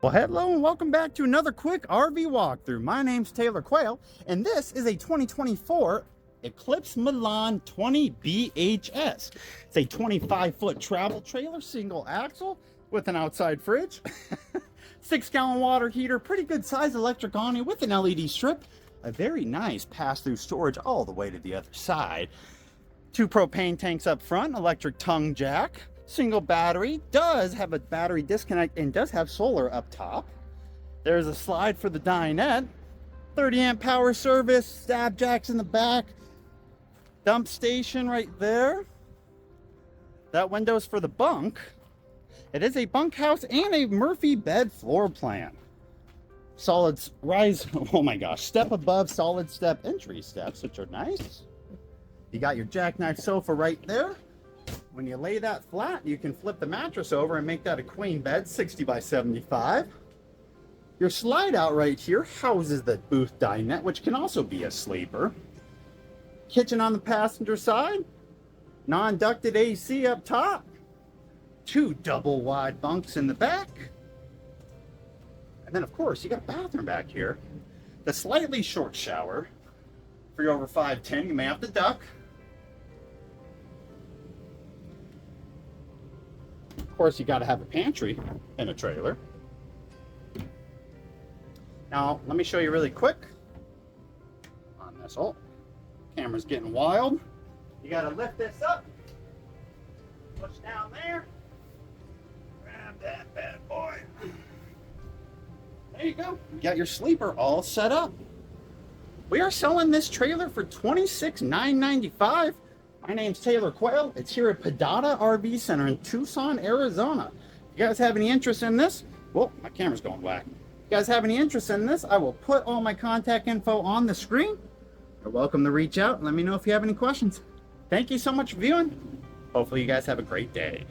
Well, hello and welcome back to another quick RV walkthrough. My name's Taylor Quayle, and this is a 2024 Eclipse Milan 20BHS. It's a 25-foot travel trailer, single axle with an outside fridge, 6-gallon water heater, pretty good size electric awning with an LED strip, a very nice pass-through storage all the way to the other side, 2 propane tanks up front, electric tongue jack, single battery, does have a battery disconnect and does have solar up top. There's a slide for the dinette, 30 amp power service, stab jacks in the back, dump station right there. That window's for the bunk. It is a bunkhouse and a Murphy bed floor plan. Solid rise, oh my gosh, step above solid step entry steps, which are nice. You got your jackknife sofa right there. When you lay that flat, you can flip the mattress over and make that a queen bed, 60 by 75. Your slide out right here houses the booth dinette, which can also be a sleeper. Kitchen on the passenger side, non-ducted AC up top, 2 double wide bunks in the back. And then of course, you got a bathroom back here. The slightly short shower. For your over 5'10", you may have to duck. Of course, you got to have a pantry in a trailer. Now, let me show you really quick on this. Oh, camera's getting wild. You got to lift this up, push down there, grab that bad boy. There you go. You got your sleeper all set up. We are selling this trailer for $26,995. My name's Taylor Quayle. It's here at Podata RV Center in Tucson, Arizona. If you guys have any interest in this, whoa, my camera's going whack. If you guys have any interest in this, I will put all my contact info on the screen. You're welcome to reach out and let me know if you have any questions. Thank you so much for viewing. Hopefully you guys have a great day.